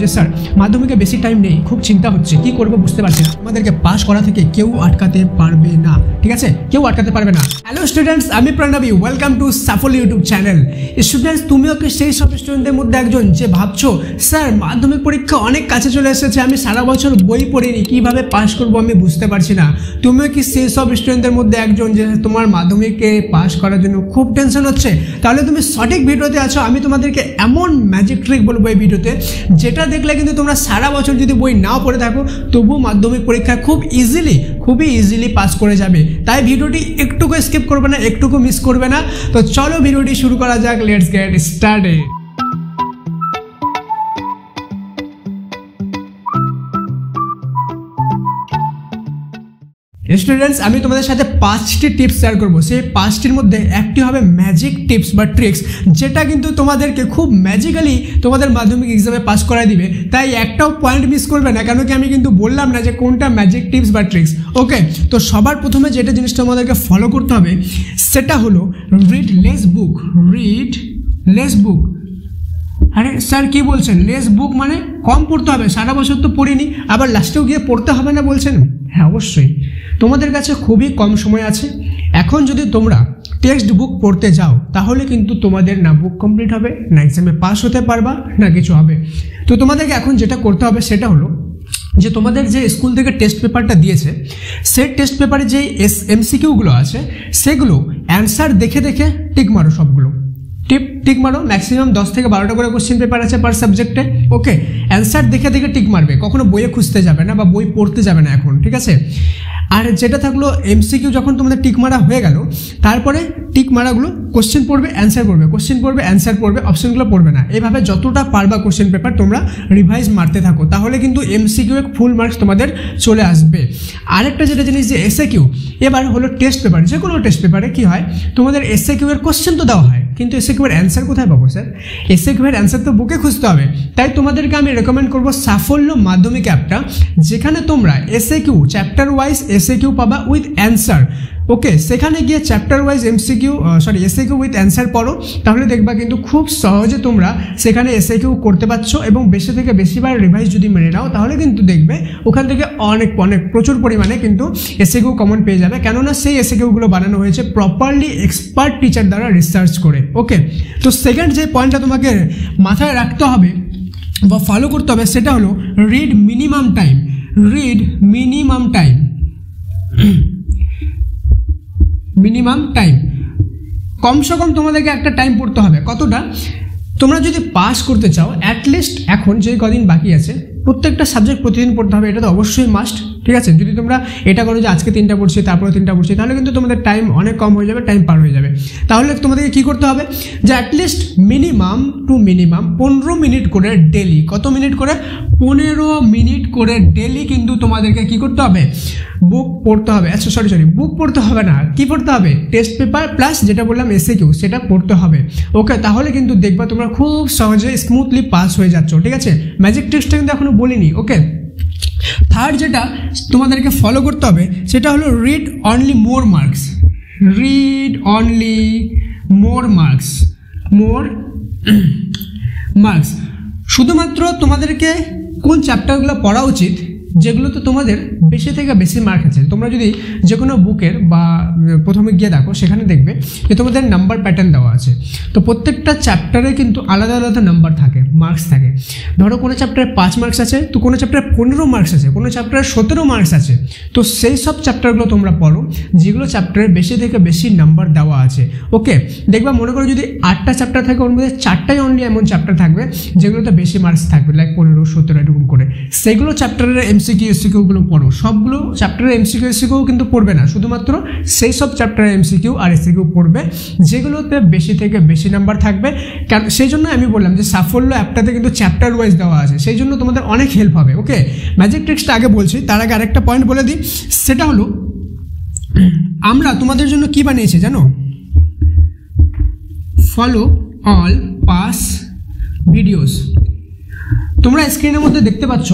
যে স্যার মাধ্যমিকে বেশি টাইম নেই, খুব চিন্তা হচ্ছে, কি করবো বুঝতে পারছি না। আমাদেরকে পাস করা থেকে কেউ আটকাতে পারবে না, ঠিক আছে, কেউ আটকাতে পারবে না। হ্যালো স্টুডেন্টস, আমি Pranavi, welcome to Safal YouTube channel. Students, তুমিও কি সেই সব স্টুডেন্টদের মধ্যে একজন যে ভাবছো স্যার মাধ্যমিক পরীক্ষা অনেক কাছে চলে এসেছে, আমি সারা বছর বই পড়িনি, কিভাবে পাস করবো আমি বুঝতে পারছি না। তুমিও কি সেই সব স্টুডেন্টদের মধ্যে একজন যে তোমার মাধ্যমিকে পাস করার জন্য খুব টেনশন হচ্ছে? তাহলে তুমি সঠিক ভিডিওতে আছো। আমি তোমাদেরকে এমন ম্যাজিক ট্রিক বলবো এই ভিডিওতে, যেটা দেখলে কিন্তু তোমরা সারা বছর যদি বই নাও পড়ে থাকো তবুও মাধ্যমিক পরীক্ষায় খুবই ইজিলি পাস করে যাবে। তাই ভিডিওটি একটুকু স্কিপ করবে না, একটুকু মিস করবে না। তো চলো ভিডিওটি শুরু করা যাক, লেটস গেট স্টার্টেড। স্টুডেন্টস, আমি তোমাদের সাথে 5টি টিপস শেয়ার করবো। সেই 5টির মধ্যে একটি হবে ম্যাজিক টিপস বা ট্রিক্স, যেটা কিন্তু তোমাদেরকে খুব ম্যাজিক্যালি তোমাদের মাধ্যমিক এক্সামে পাস করাই দিবে। তাই একটাও পয়েন্ট মিস করবে না, কেন কি আমি কিন্তু বললাম না যে কোনটা ম্যাজিক টিপস বা ট্রিক্স। ওকে, তো সবার প্রথমে যেটা জিনিসটা আমাদেরকে ফলো করতে হবে সেটা হলো রিড লেস বুক। আরে স্যার কি বলছেন? লেস বুক মানে কম পড়তে হবে, সারা বছর তো পড়িনি, আবার লাস্টেও গিয়ে পড়তে হবে না বলছেন? হ্যাঁ, অবশ্যই তোমাদের কাছে খুবই কম সময় আছে। এখন যদি তোমরা টেক্সট বুক পড়তে যাও তাহলে কিন্তু তোমাদের না বুক কমপ্লিট হবে, না এক্সামে পাস হতে পারবা, না কিছু হবে। তো তোমাদেরকে এখন যেটা করতে হবে সেটা হলো যে তোমাদের যে স্কুল থেকে টেস্ট পেপারটা দিয়েছে, সেই টেস্ট পেপারে যে এমসিকিউগুলো আছে সেগুলো অ্যান্সার দেখে দেখে টিক মারো, সবগুলো টিক মারো। ম্যাক্সিমাম 10 থেকে 12টা করে কোশ্চেন পেপার আছে পার সাবজেক্টে। ওকে, অ্যান্সার দেখে দেখে টিক মারবে, কখনো বইয়ে খুঁজতে যাবে না বা বই পড়তে যাবে না এখন, ঠিক আছে? আর যেটা থাকলো এমসিকিউ, যখন তোমাদের টিক মারা হয়ে গেল তারপরে টিক মারাগুলো কোশ্চেন পড়বে, অ্যান্সার পড়বে, কোশ্চেন পড়বে, অ্যান্সার পড়বে, অপশনগুলো পড়বে না। এইভাবে যতটা পারবা কোশ্চেন পেপার তোমরা রিভাইজ মারতে থাকো, তাহলে কিন্তু এমসিকিউ ফুল মার্কস তোমাদের চলে আসবে। আরেকটা যেটা জিনিস যে এসএকিউ, এবার হলো টেস্ট পেপার, যে কোনো টেস্ট পেপারে কি হয় তোমাদের এসএকিউ এর কোশ্চেন তো দেওয়া হয়, কিন্তু এসএকিউ এর অ্যান্সার কোথায় পাবো স্যার? এসএকিউ এর অ্যান্সার তো বুকে খুঁজতে হবে। তাই তোমাদেরকে আমি রেকমেন্ড করবো সাফল্য মাধ্যমিক অ্যাপটা, যেখানে তোমরা এসএকিউ চ্যাপ্টার ওয়াইজ এসএকিউ পাবা উইথ অ্যান্সার। ওকে, সেখানে গিয়ে chapter wise SAQ with answer পড়ো, তাহলে দেখবা কিন্তু খুব সহজে তোমরা সেখানে এসএকিউ করতে পারছো। এবং বেশি থেকে বেশিবার রিভাইজ যদি মেনে নাও তাহলে কিন্তু দেখবে ওখান থেকে অনেক প্রচুর পরিমাণে কিন্তু এসএকিউ কমন পেয়ে যাবে, কেননা সেই এসএকিউগুলো বানানো হয়েছে প্রপারলি এক্সপার্ট টিচার দ্বারা রিসার্চ করে। ওকে, তো সেকেন্ড যে পয়েন্টটা তোমাকে মাথায় রাখতে হবে বা ফলো করতে হবে সেটা হলো রিড মিনিমাম টাইম। কমসে কম তোমাদেরকে একটা টাইম পড়তে হবে। কতটা? তোমরা যদি পাস করতে চাও অ্যাটলিস্ট এখন যে কদিন বাকি আছে প্রত্যেকটা সাবজেক্ট প্রতিদিন পড়তে হবে, এটা তো অবশ্যই মাস্ট, ঠিক আছে? যদি তোমরা এটা করো যে আজকে 3টা পড়ছি তারপরে 3টা পড়ছি, তাহলে কিন্তু তোমাদের টাইম অনেক কম হয়ে যাবে, টাইম পার হয়ে যাবে। তাহলে তোমাদেরকে কী করতে হবে যে অ্যাটলিস্ট মিনিমাম 15 মিনিট করে ডেলি, কত মিনিট করে? 15 মিনিট করে ডেলি কিন্তু তোমাদেরকে কী করতে হবে? বুক পড়তে হবে। আচ্ছা সরি বুক পড়তে হবে না, কি পড়তে হবে? টেস্ট পেপার প্লাস যেটা বললাম এসএকিউ, সেটা পড়তে হবে। ওকে, তাহলে কিন্তু দেখবা তোমরা খুব সহজে স্মুথলি পাস হয়ে যাচ্ছ, ঠিক আছে? ম্যাজিক ট্রিক্সটা কিন্তু এখনো বলিনি। ওকে, থার্ড যেটা তোমাদেরকে ফলো করতে হবে সেটা হলো রিড অনলি মোর মার্কস। শুধুমাত্র তোমাদেরকে কোন চ্যাপ্টারগুলো পড়া উচিত যেগুলোতে তোমাদের বেশি থেকে বেশি মার্ক আছে। তোমরা যদি যে কোনো বুকের বা প্রথমে গিয়ে দেখো, সেখানে দেখবে যে তোমাদের নাম্বার প্যাটার্ন দেওয়া আছে। তো প্রত্যেকটা চ্যাপ্টারে কিন্তু আলাদা আলাদা নাম্বার থাকে, মার্কস থাকে। ধরো কোনো চ্যাপ্টারে 5 মার্কস আছে, তো কোনো চ্যাপ্টারে 15 মার্কস আছে, কোনো চ্যাপ্টারে 17 মার্কস আছে। তো সেই সব চ্যাপ্টারগুলো তোমরা পড়ো যেগুলো চ্যাপ্টারে বেশি থেকে বেশি নাম্বার দেওয়া আছে। ওকে, দেখবা মনে করো যদি 8টা চ্যাপ্টার থাকে, ওর মধ্যে 4টাই অনলি এমন চ্যাপ্টার থাকবে যেগুলোতে বেশি মার্কস থাকবে, লাইক 15, 17 এরকম করে। সেগুলো চ্যাপ্টারের এমসিকিউগুলো পড়ো। সবগুলো চ্যাপ্টারের এমসিকিউ কিন্তু পড়বে না, শুধুমাত্র সেই সব চ্যাপ্টারের এমসিকিউ আর এসিকিউ পড়বে যেগুলোতে বেশি থেকে বেশি নাম্বার থাকবে। সেই জন্য আমি বললাম যে সাফল্য অ্যাপটাতে কিন্তু চ্যাপ্টার ওয়াইজ দেওয়া আছে, সেই জন্য তোমাদের অনেক হেল্প হবে। ওকে, ম্যাজিক ট্রিক্সটা আগে বলছি, তার আগে আরেকটা পয়েন্ট বলে দিই, সেটা হলো আমরা তোমাদের জন্য কি বানিয়েছি জানো? Follow all pass videos. তোমরা স্ক্রিনের মধ্যে দেখতে পাচ্ছ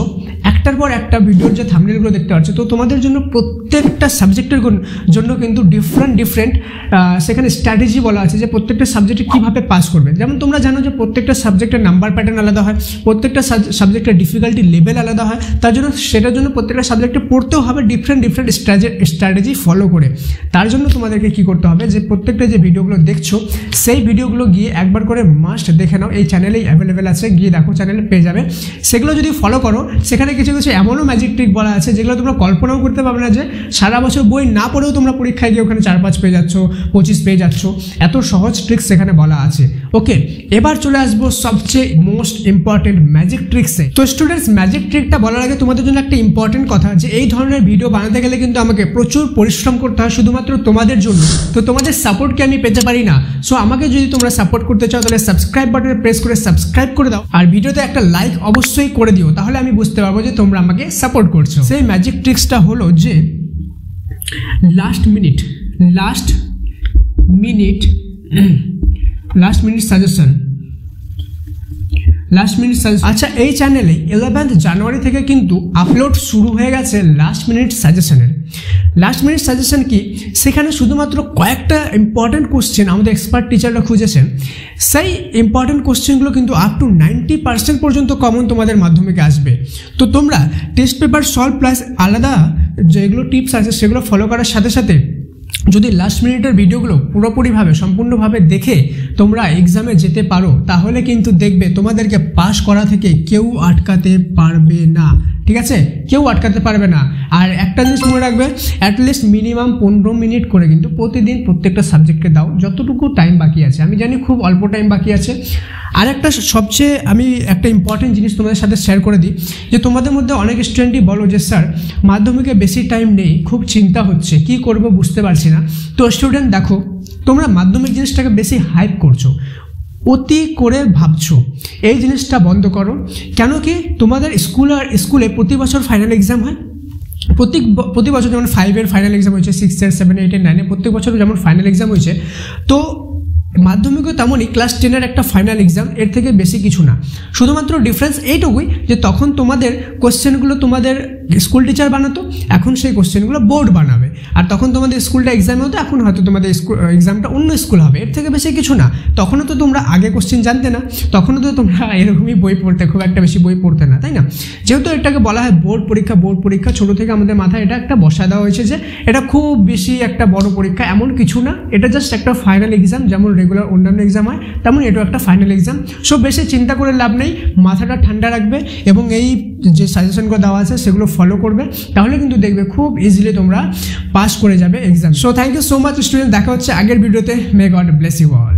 একটার পর একটা ভিডিওর যে থাম্বনেলগুলো দেখতে পাচ্ছ, তো তোমাদের জন্য প্রত্যেকটা সাবজেক্টের জন্য কিন্তু ডিফারেন্ট সেখানে স্ট্র্যাটেজি বলা আছে যে প্রত্যেকটা সাবজেক্টে কীভাবে পাস করবে। যেমন তোমরা জানো যে প্রত্যেকটা সাবজেক্টের নাম্বার প্যাটার্ন আলাদা হয়, প্রত্যেকটা সাবজেক্টের ডিফিকাল্টি লেভেল আলাদা হয়, তার জন্য সেটার জন্য প্রত্যেকটা সাবজেক্টে পড়তেও হবে ডিফারেন্ট স্ট্র্যাটেজি ফলো করে। তার জন্য তোমাদেরকে কী করতে হবে যে প্রত্যেকটা যে ভিডিওগুলো দেখছো সেই ভিডিওগুলো গিয়ে একবার করে মাস্ট দেখে নাও, এই চ্যানেলেই অ্যাভেলেবেল আছে, গিয়ে দেখো চ্যানেলে পেয়ে যাবে। সেগুলো যদি ফলো করো সেখানে কিছু কিছু এমনও ম্যাজিক ট্রিক বলা আছে যেগুলো তোমরা কল্পনাও করতে পারবে না, যে সারা বছর বই না পড়েও তোমরা পরীক্ষায় গিয়ে ওখানে 4-5 পেয়ে যাচ্ছ, 25 পেয়ে যাচ্ছ, এত সহজ ট্রিক্স সেখানে বলা আছে। ওকে, এবার চলে আসবো সবচেয়ে মোস্ট ইম্পর্টেন্ট ম্যাজিক ট্রিক্সে। তো স্টুডেন্টস, ম্যাজিক ট্রিকটা বলার আগে তোমাদের জন্য একটা ইম্পর্টেন্ট কথা, যে এই ধরনের ভিডিও বানাতে গেলে কিন্তু আমাকে প্রচুর পরিশ্রম করতে হয় শুধুমাত্র তোমাদের জন্য। তো তোমাদের সাপোর্টকে আমি পেতে পারি না। সো আমাকে যদি তোমরা সাপোর্ট করতে চাও তাহলে সাবস্ক্রাইব বাটনে প্রেস করে সাবস্ক্রাইব করে দাও, আর ভিডিওতে একটা লাইক অবশ্যই করে দিও, তাহলে আমি বুঝতে পারবো যে তোমরা আমাকে সাপোর্ট করছো। সেই ম্যাজিক ট্রিক্সটা হলো যে লাস্ট মিনিট সাজেশন। আচ্ছা, এই চ্যানেলে 11 জানুয়ারি থেকে কিন্তু আপলোড শুরু হয়ে গেছে লাস্ট মিনিট সাজেশন কি, সেখানে শুধুমাত্র কয়েকটা ইম্পর্টেন্ট কোশ্চেন আমাদের এক্সপার্ট টিচাররা খুঁজেছেন। সেই ইম্পর্টেন্ট কোশ্চেনগুলো কিন্তু আপ টু 90% পর্যন্ত কমন তোমাদের মাধ্যমিকে আসবে। তো তোমরা টেস্ট পেপার সলভ প্লাস আলাদা যেগুলো টিপস আছে সেগুলো ফলো করার সাথে সাথে যদি লাস্ট মিনিটের ভিডিওগুলো পুরোপুরিভাবে সম্পূর্ণভাবে দেখে তোমরা এক্সামে যেতে পারো, তাহলে কিন্তু দেখবে তোমাদেরকে পাস করা থেকে কেউ আটকাতে পারবে না। ঠিক আছে, কেউ আটকাতে পারবে না। আর একটা জিনিস মনে রাখবে, অ্যাটলিস্ট মিনিমাম 15 মিনিট করে কিন্তু প্রতিদিন প্রত্যেকটা সাবজেক্টকে দাও, যতটুকু টাইম বাকি আছে। আমি জানি খুব অল্প টাইম বাকি আছে। আর একটা সবচেয়ে আমি একটা ইম্পর্টেন্ট জিনিস তোমাদের সাথে শেয়ার করে দিই, যে তোমাদের মধ্যে অনেক স্টুডেন্টই বলো যে স্যার মাধ্যমিকে বেশি টাইম নেই, খুব চিন্তা হচ্ছে, কি করব বুঝতে পারছি না। তো স্টুডেন্ট দেখো, তোমরা মাধ্যমিক জিনিসটাকে বেশি হাইপ করছো, অতি করে ভাবছো, এই জিনিসটা বন্ধ করো। কেন কি, তোমাদের স্কুলে প্রতি বছর ফাইনাল এক্সাম হয়, প্রতি বছর যেমন 5-এর ফাইনাল এক্সাম হয়েছে, 6-এর 7, 8, 9 প্রত্যেক বছর যেমন ফাইনাল এক্সাম হয়েছে, তো মাধ্যমিকও তেমনই ক্লাস 10-এর একটা ফাইনাল এক্সাম, এর থেকে বেশি কিছু না। শুধুমাত্র ডিফারেন্স এইটুকুই যে তখন তোমাদের কোশ্চেনগুলো তোমাদের স্কুল টিচার বানাতো, এখন সেই কোশ্চেনগুলো বোর্ড বানাবে। আর তখন তোমাদের স্কুলটা এক্সাম হতো, এখন হয়তো তোমাদের এক্সামটা অন্য স্কুল হবে, এর থেকে বেশি কিছু না। তখনও তো তোমরা আগে কোশ্চেন জানতে না, তখনও তো তোমরা এরকমই বই পড়তে, খুব একটা বেশি বই পড়তে না, তাই না? যেহেতু এটাকে বলা হয় বোর্ড পরীক্ষা, ছোটো থেকে আমাদের মাথায় এটা একটা বসা দেওয়া হয়েছে যে এটা খুব বেশি একটা বড় পরীক্ষা, এমন কিছু না, এটা জাস্ট একটা ফাইনাল এক্সাম। যেমন রেগুলার অন্যান্য এক্সাম হয় তেমন এটাও একটা ফাইনাল এক্সাম। সো বেশি চিন্তা করে লাভ নেই, মাথাটা ঠান্ডা রাখবে এবং এই যে সাজেশনগুলো দেওয়া আছে সেগুলো ফলো করবে, তাহলে কিন্তু দেখবে খুব ইজিলি তোমরা পাস করে যাবে exam. So thank you so much student, দেখা হচ্ছে আগের ভিডিওতে। May God bless you all.